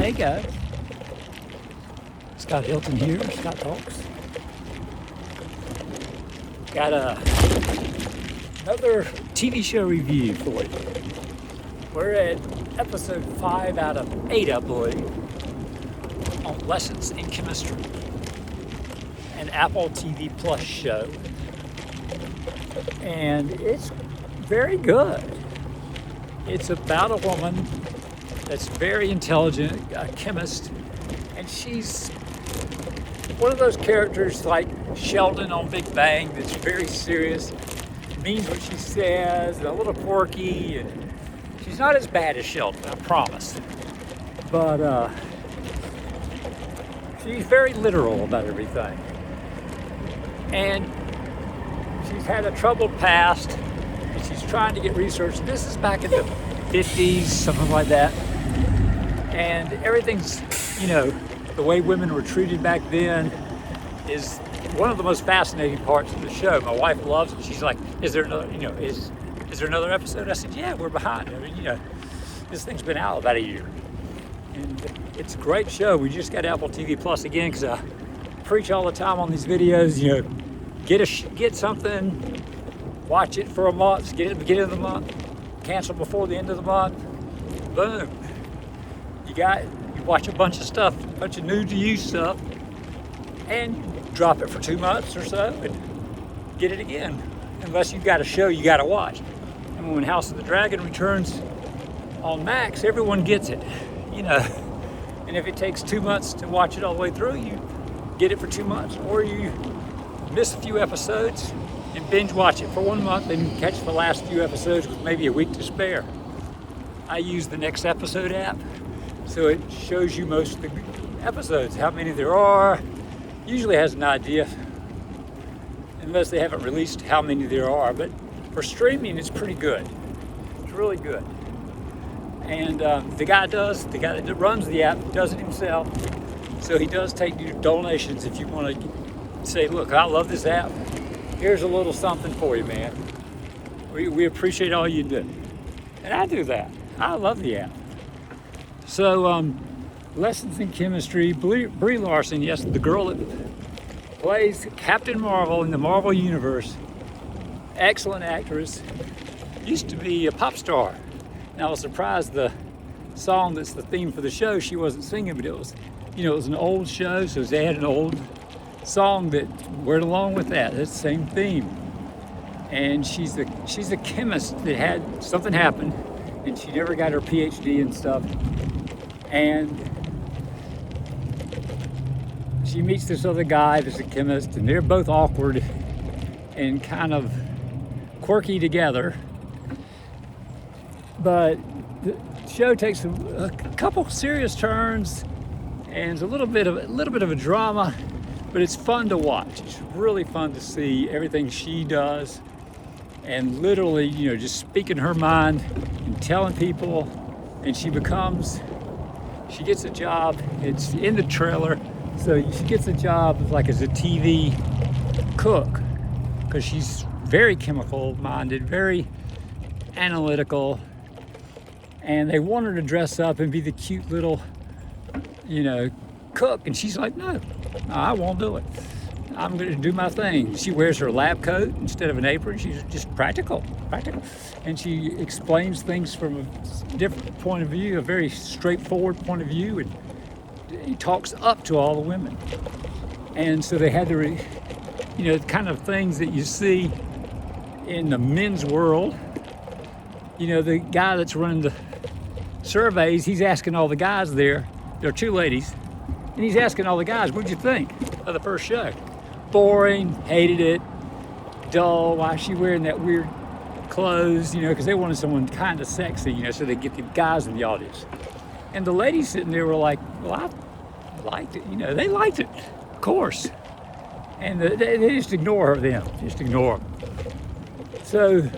Hey guys, Scott Hilton here, Scott Talks. Got another TV show review for you. We're at episode 5 out of 8, I believe, on Lessons in Chemistry, an Apple TV Plus show. And it's very good. It's about a woman that's very intelligent, a chemist, and she's one of those characters like Sheldon on Big Bang that's very serious, means what she says, and a little quirky, and she's not as bad as Sheldon, I promise. But she's very literal about everything. And she's had a troubled past, and she's trying to get research. This is back in the 50s, something like that. And everything's, the way women were treated back then is one of the most fascinating parts of the show. My wife loves it. She's like, is there another, is there another episode? I said, yeah, we're behind. I mean, this thing's been out about a year. And it's a great show. We just got Apple TV Plus again because I preach all the time on these videos, get something, watch it for a month, get it at the beginning of the month, cancel before the end of the month, boom. You watch a bunch of stuff, a bunch of new to you stuff, and drop it for 2 months or so and get it again. Unless you've got a show you got to watch. And when House of the Dragon returns on Max, everyone gets it, And if it takes 2 months to watch it all the way through, you get it for 2 months. Or you miss a few episodes and binge watch it for 1 month and catch the last few episodes with maybe a week to spare. I use the Next Episode app. So it shows you most of the episodes, how many there are. Usually has an idea, unless they haven't released how many there are. But for streaming, it's pretty good. It's really good. And the guy that runs the app does it himself. So he does take your donations if you want to say, look, I love this app. Here's a little something for you, man. We appreciate all you do. And I do that. I love the app. So, Lessons in Chemistry, Brie Larson, yes, the girl that plays Captain Marvel in the Marvel Universe, excellent actress, used to be a pop star. Now I was surprised the song that's the theme for the show, she wasn't singing, but it was, it was an old show, so they had an old song that went along with that. That's the same theme. And she's a chemist that had something happen, and she never got her PhD and stuff. And she meets this other guy that's a chemist, and they're both awkward and kind of quirky together. But the show takes a couple serious turns, and it's a little bit of a drama, but it's fun to watch. It's really fun to see everything she does, and literally, just speaking her mind and telling people, and she gets a job. It's in the trailer, so she gets a job as a TV cook, because she's very chemical-minded, very analytical, and they want her to dress up and be the cute little, cook, and she's like, no, I won't do it. I'm going to do my thing. She wears her lab coat instead of an apron. She's just practical. And she explains things from a different point of view, a very straightforward point of view, and he talks up to all the women. And so they had to, kind of things that you see in the men's world. The guy that's running the surveys, he's asking all the guys there are 2 ladies, and he's asking all the guys, what'd you think of the first show? Boring, hated it, dull, why is she wearing that weird clothes, because they wanted someone kind of sexy, so they get the guys in the audience. And the ladies sitting there were like, well, I liked it, they liked it, of course. And they just ignore them, So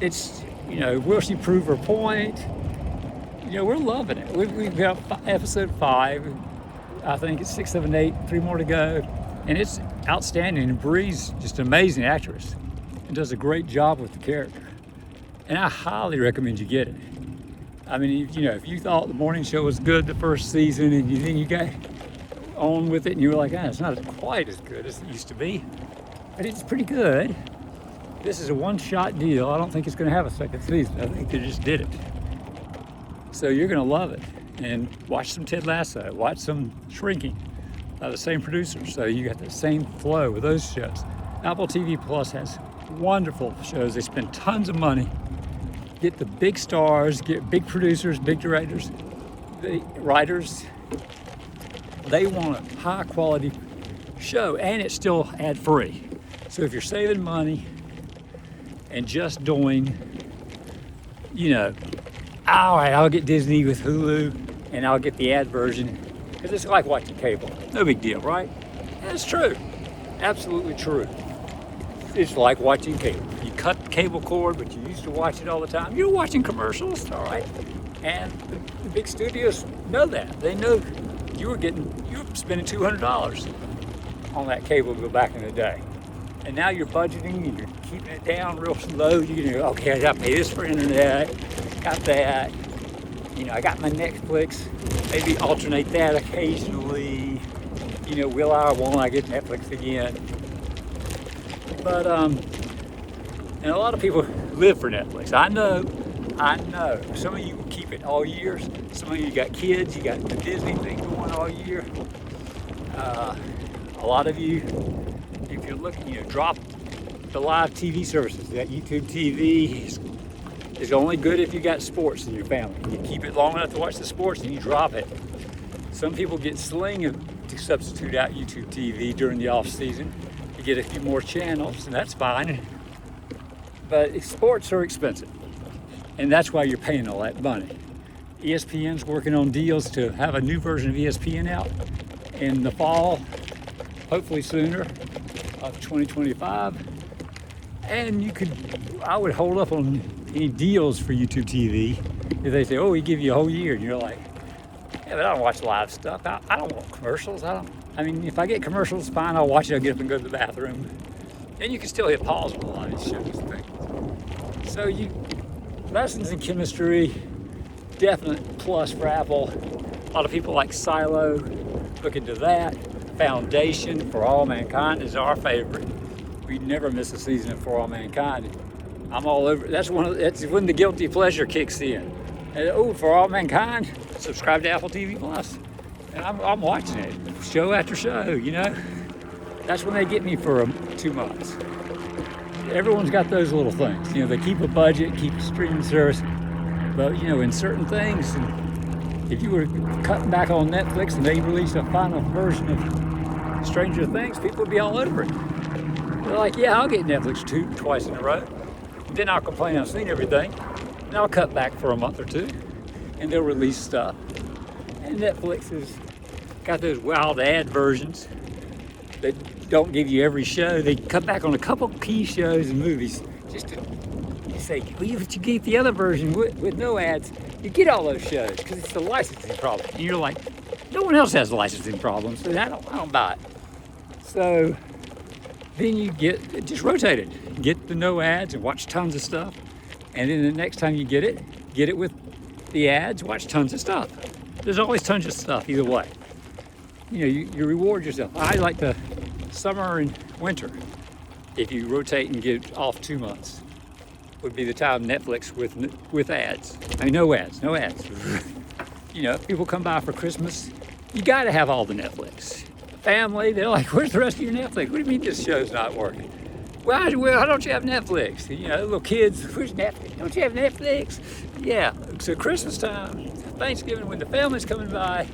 it's, will she prove her point? We're loving it. We've got episode 5, I think it's 6, 7, 8, 3 more to go. And it's outstanding. And Brie's just an amazing actress and does a great job with the character. And I highly recommend you get it. I mean, you know, if you thought the morning show was good the first season and then you got on with it and you were like, ah, it's not quite as good as it used to be, but it's pretty good. This is a one-shot deal. I don't think it's going to have a second season. I think they just did it. So you're going to love it. And watch some Ted Lasso, watch some Shrinking by the same producers. So you got the same flow with those shows. Apple TV Plus has wonderful shows. They spend tons of money, get the big stars, get big producers, big directors, the writers. They want a high quality show, and it's still ad free. So if you're saving money and just doing, you know, all right, I'll get Disney with Hulu and I'll get the ad version, because it's like watching cable. No big deal, right? That's true. Absolutely true. It's like watching cable. You cut the cable cord, but you used to watch it all the time. You're watching commercials, all right? And the big studios know that. They know you were spending $200 on that cable bill back in the day. And now you're budgeting and you're keeping it down real low. You know, okay, I gotta pay this for internet, got that. You know, I got my Netflix. Maybe alternate that occasionally. You know, will I or won't I get Netflix again? But and a lot of people live for Netflix. I know. Some of you keep it all year. Some of you got kids. You got the Disney thing going all year. A lot of you, if you're looking, you know, drop the live TV services. That YouTube TV is only good if you got sports in your family. You keep it long enough to watch the sports, and you drop it. Some people get Sling to substitute out YouTube TV during the off season to get a few more channels, and that's fine. But sports are expensive, and that's why you're paying all that money. ESPN's working on deals to have a new version of ESPN out in the fall, hopefully sooner, of 2025. And I would hold up on any deals for YouTube TV if they say, oh, we give you a whole year, and you're like, yeah, but I don't watch live stuff. I don't want commercials. I mean, if I get commercials, fine, I'll watch it. I'll get up and go to the bathroom. And you can still hit pause on a lot of these shows and things. So lessons in chemistry, definite plus for Apple. A lot of people like Silo, look into that. Foundation, For All Mankind is our favorite. We never miss a season of For All Mankind. I'm all over. That's when the guilty pleasure kicks in. And, For All Mankind, subscribe to Apple TV Plus. And I'm watching it, show after show, you know. That's when they get me for 2 months. Everyone's got those little things. You know, they keep a budget, keep a streaming service. But, you know, in certain things, if you were cutting back on Netflix and they released a final version of Stranger Things, people would be all over it. They're like, yeah, I'll get Netflix twice in a row. Then I'll complain I've seen everything. And I'll cut back for a month or two. And they'll release stuff. And Netflix has got those wild ad versions that don't give you every show. They cut back on a couple key shows and movies just to say, well, but you get the other version with no ads. You get all those shows because it's the licensing problem. And you're like, no one else has licensing problems, so I don't buy it. So then you just rotate it. Get the no ads and watch tons of stuff. And then the next time you get it with the ads, watch tons of stuff. There's always tons of stuff either way. You know, you reward yourself. I like the summer and winter. If you rotate and get off 2 months, would be the time Netflix with ads. I mean, no ads. You know, people come by for Christmas. You got to have all the Netflix. Family, they're like, where's the rest of your Netflix? What do you mean this show's not working? Why don't you have Netflix? You know, little kids, where's Netflix? Don't you have Netflix? Yeah, so Christmas time, Thanksgiving, when the family's coming by,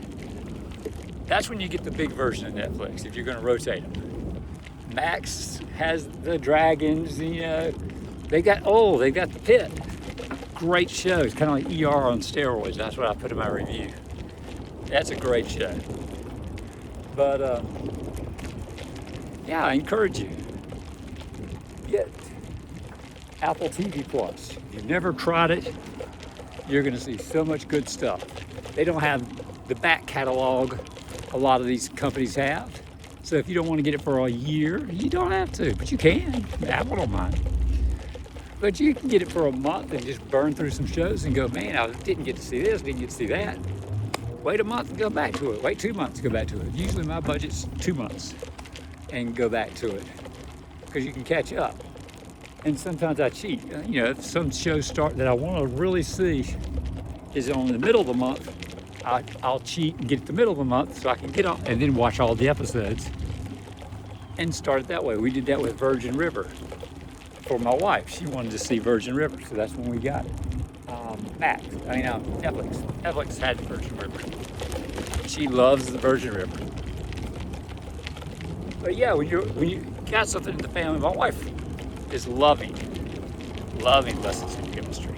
that's when you get the big version of Netflix, if you're going to rotate them. Max has the Dragons, you know. They got the Pit. Great show. It's kind of like ER on steroids. That's what I put in my review. That's a great show. But, yeah, I encourage you. Get Apple TV Plus. If you've never tried it, you're going to see so much good stuff. They don't have the back catalog a lot of these companies have. So if you don't want to get it for a year, you don't have to, but you can. Apple don't mind. But you can get it for a month and just burn through some shows and go, man, I didn't get to see this, didn't get to see that. Wait a month and go back to it. Wait 2 months, go back to it. Usually my budget's 2 months and go back to it because you can catch up. And sometimes I cheat. You know, if some shows start that I want to really see is on the middle of the month, I'll cheat and get it the middle of the month so I can get on and then watch all the episodes and start it that way. We did that with Virgin River for my wife. She wanted to see Virgin River, so that's when we got it. Netflix. Netflix had Virgin River. She loves the Virgin River. But yeah, when you got something in the family, my wife is loving lessons in chemistry.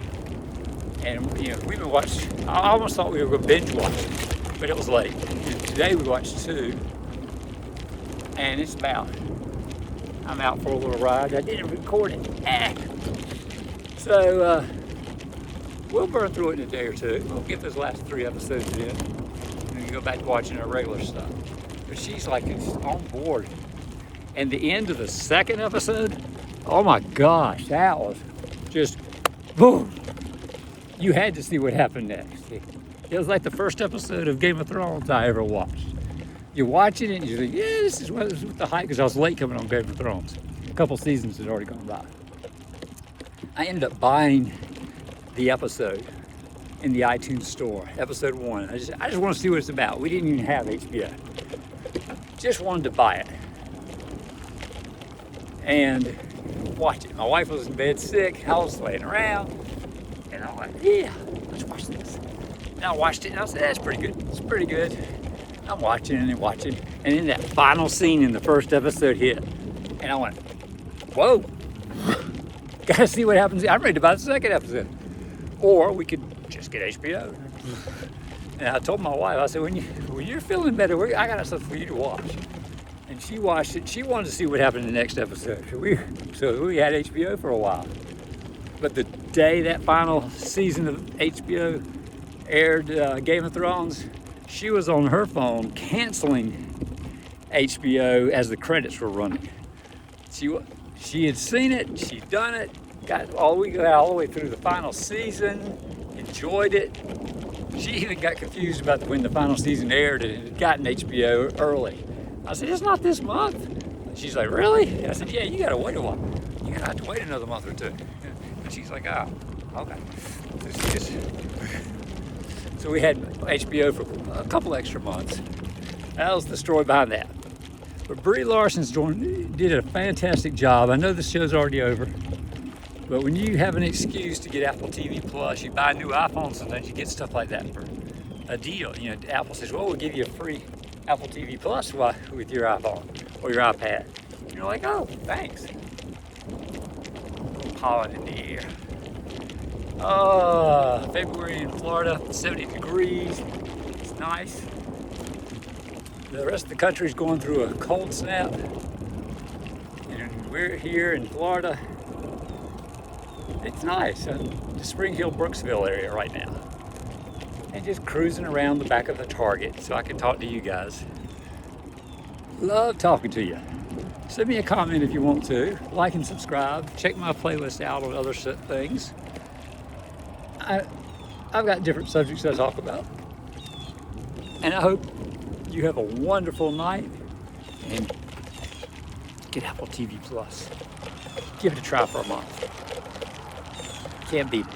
And you know, we've been watching. I almost thought we were going to binge watch it, but it was late. And today we watched 2, and it's about. I'm out for a little ride. I didn't record it. So we'll burn through it in a day or 2. We'll get those last 3 episodes in, and then go back to watching our regular stuff. But she's like, it's on board. And the end of the 2nd episode, oh my gosh, that was just boom. You had to see what happened next. It was like the first episode of Game of Thrones I ever watched. You're watching it and you think, yeah, this is what the hype, because I was late coming on Game of Thrones. A couple seasons had already gone by. I ended up buying the episode in the iTunes store, episode 1. I just want to see what it's about. We didn't even have HBO. Just wanted to buy it and watch it. My wife was in bed sick. I was laying around, and I'm like, yeah, let's watch this. And I watched it, and I said, that's pretty good. It's pretty good. I'm watching and watching, and then that final scene in the first episode hit, and I went, whoa, gotta see what happens. I'm ready to buy the 2nd episode. Or we could just get HBO. And I told my wife, I said, when you're feeling better, I got something for you to watch. And she watched it. She wanted to see what happened in the next episode. So we had HBO for a while. But the day that final season of HBO aired Game of Thrones, she was on her phone canceling HBO as the credits were running. She had seen it, she'd done it, got all the way through the final season, enjoyed it. She even got confused about when the final season aired and it had gotten HBO early. I said, it's not this month. She's like, really? And I said, yeah, you gotta wait a while. You're gonna have to wait another month or 2. And she's like, oh, okay. So we had HBO for a couple extra months. That was the story behind that. But Brie Larson's did a fantastic job. I know the show's already over, but when you have an excuse to get Apple TV Plus, you buy a new iPhone, sometimes you get stuff like that for a deal. You know, Apple says, well, we'll give you a free Apple TV Plus with your iPhone or your iPad. And you're like, oh, thanks. Pollen in the air. February in Florida, 70 degrees. It's nice. The rest of the country's going through a cold snap. And we're here in Florida. It's nice. The Spring Hill, Brooksville area right now. And just cruising around the back of the Target so I can talk to you guys. Love talking to you. Send me a comment if you want to. Like and subscribe. Check my playlist out on other things. I've got different subjects I talk about. And I hope you have a wonderful night and get Apple TV Plus. Give it a try for a month. Can't beat it.